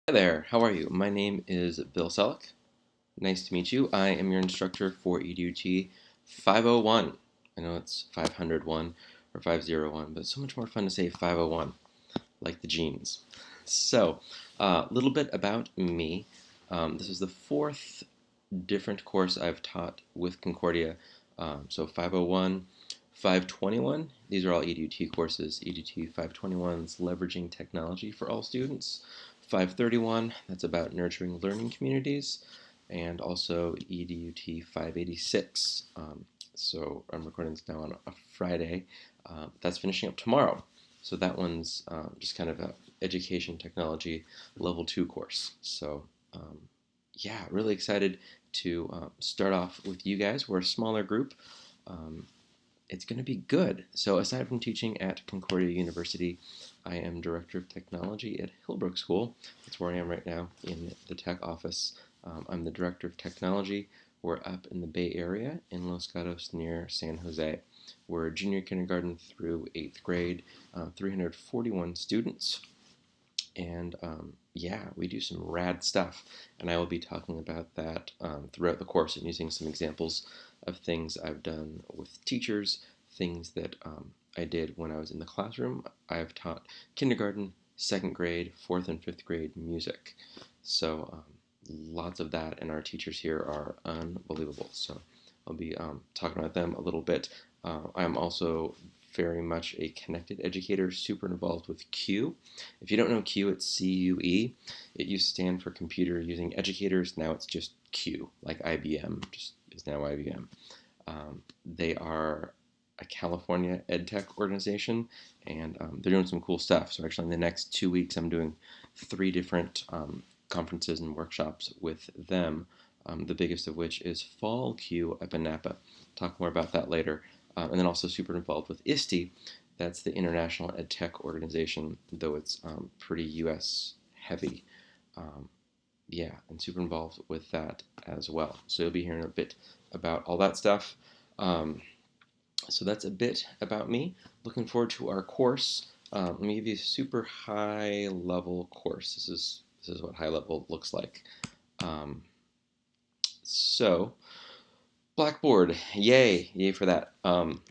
Hi there, how are you? My name is Bill Selleck. Nice to meet you. I am your instructor for EDUT 501. I know it's 501 or 501, but it's so much more fun to say 501, like the jeans. So, a little bit about me. This is the fourth different course I've taught with Concordia. So 501, 521, these are all EDUT courses. EDUT 521 is leveraging technology for all students. 531, that's about nurturing learning communities. And also EDUT 586. So I'm recording this now on a Friday. That's finishing up tomorrow. So that one's just kind of a education technology level 2 course. So yeah, really excited to start off with you guys. We're a smaller group. Um, it's going to be good. So aside from teaching at Concordia University, I am Director of Technology at Hillbrook School. That's where I am right now in the tech office. I'm the Director of Technology. We're up in the Bay Area in Los Gatos near San Jose. We're junior kindergarten through 8th grade, 341 students. And yeah, we do some rad stuff. And I will be talking about that throughout the course and using some examples of things I've done with teachers, things that I did when I was in the classroom. I've taught kindergarten, second grade, fourth and fifth grade music. So lots of that, and our teachers here are unbelievable. So I'll be talking about them a little bit. I'm also very much a connected educator, super involved with CUE. If you don't know CUE, it's CUE. It used to stand for Computer Using Educators. Now it's just CUE, like IBM, just is now IBM. They are a California EdTech organization, and they're doing some cool stuff. So actually, in the next 2 weeks, I'm doing 3 different conferences and workshops with them. The biggest of which is Fall CUE up in Napa. Talk more about that later. And then also super involved with ISTE. That's the International EdTech Organization, though it's pretty U.S. heavy. Yeah, and super involved with that as well. So you'll be hearing a bit about all that stuff. So that's a bit about me. Looking forward to our course. Let me give you a super high level course. This is what high level looks like. So Blackboard, yay for that.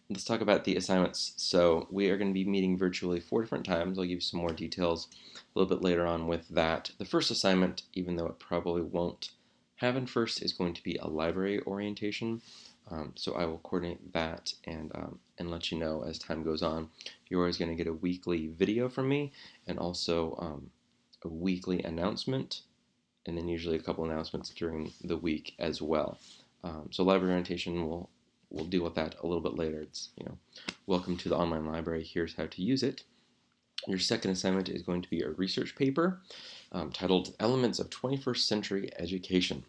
Let's talk about the assignments. So we are going to be meeting virtually 4 different times. I'll give you some more details a little bit later on with that. The first assignment, even though it probably won't happen first, is going to be a library orientation. So I will coordinate that and let you know as time goes on. You're always going to get a weekly video from me and also a weekly announcement, and then usually a couple announcements during the week as well. So library orientation, we'll deal with that a little bit later. It's, welcome to the online library. Here's how to use it. Your second assignment is going to be a research paper titled Elements of 21st Century Education,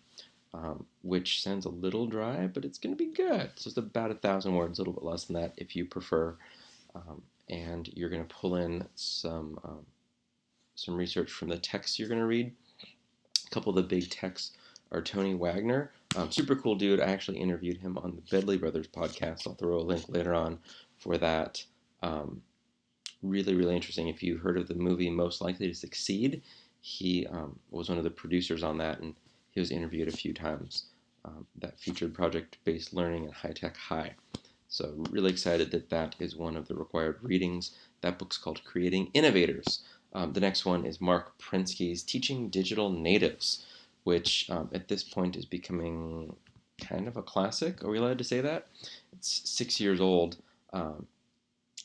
which sounds a little dry, but it's going to be good. So it's about 1,000 words, a little bit less than that if you prefer. And you're going to pull in some research from the texts you're going to read. A couple of the big texts are Tony Wagner. Super cool dude. I actually interviewed him on the Bedley Brothers podcast. I'll throw a link later on for that. Really, really interesting. If you heard of the movie Most Likely to Succeed, he was one of the producers on that, and he was interviewed a few times. That featured project-based learning at High Tech High. So really excited that is one of the required readings. That book's called Creating Innovators. The next one is Mark Prensky's Teaching Digital Natives, which at this point is becoming kind of a classic. Are we allowed to say that? It's 6 years old.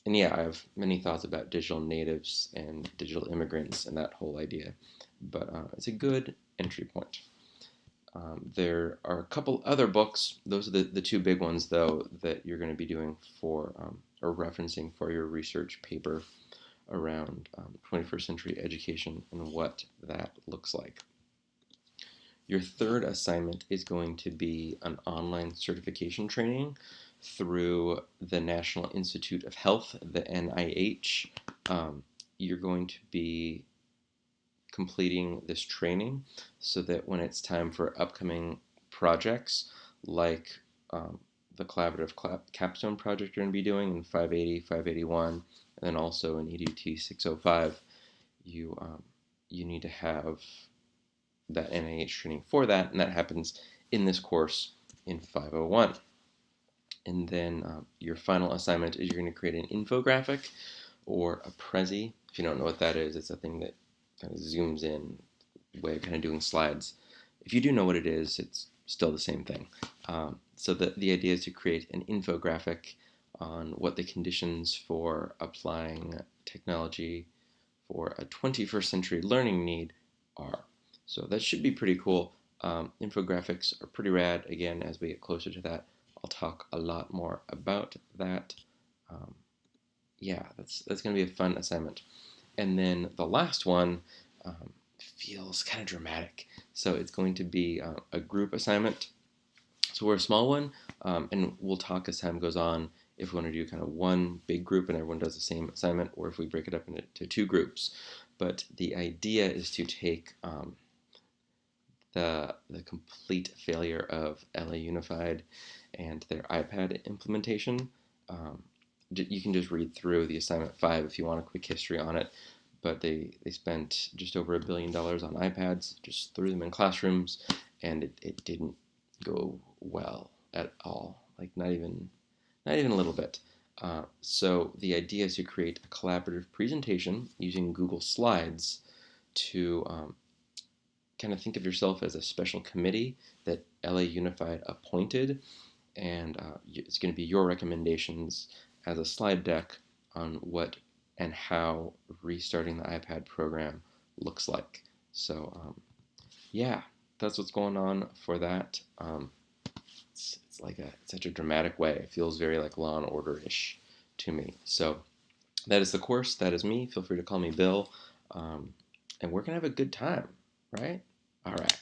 And yeah, I have many thoughts about digital natives and digital immigrants and that whole idea. But it's a good entry point. There are a couple other books. Those are the 2 big ones, though, that you're going to be doing for or referencing for your research paper around 21st century education and what that looks like. Your third assignment is going to be an online certification training through the National Institute of Health, the NIH. You're going to be completing this training so that when it's time for upcoming projects like the collaborative capstone project you're going to be doing in 580, 581, and then also in EDUT 605, you need to have that NIH training for that, and that happens in this course in 501. And then your final assignment is you're going to create an infographic or a Prezi. If you don't know what that is, it's a thing that kind of zooms in, way of kind of doing slides. If you do know what it is, it's still the same thing. So the idea is to create an infographic on what the conditions for applying technology for a 21st century learning need are. So that should be pretty cool. Infographics are pretty rad. Again, as we get closer to that, I'll talk a lot more about that. Yeah, that's going to be a fun assignment. And then the last one feels kind of dramatic. So it's going to be a group assignment. So we're a small one, and we'll talk as time goes on if we want to do kind of one big group and everyone does the same assignment, or if we break it up into two groups. But the idea is to take the complete failure of LA Unified and their iPad implementation. You can just read through the assignment 5 if you want a quick history on it. But they spent just over $1 billion on iPads, just threw them in classrooms, and it didn't go well at all. Like not even a little bit. So the idea is to create a collaborative presentation using Google Slides to kind of think of yourself as a special committee that LA Unified appointed, and it's going to be your recommendations as a slide deck on what and how restarting the iPad program looks like. So yeah, that's what's going on for that. It's like such a dramatic way. It feels very like Law and Order-ish to me. So that is the course. That is me. Feel free to call me Bill. And we're going to have a good time, right? All right.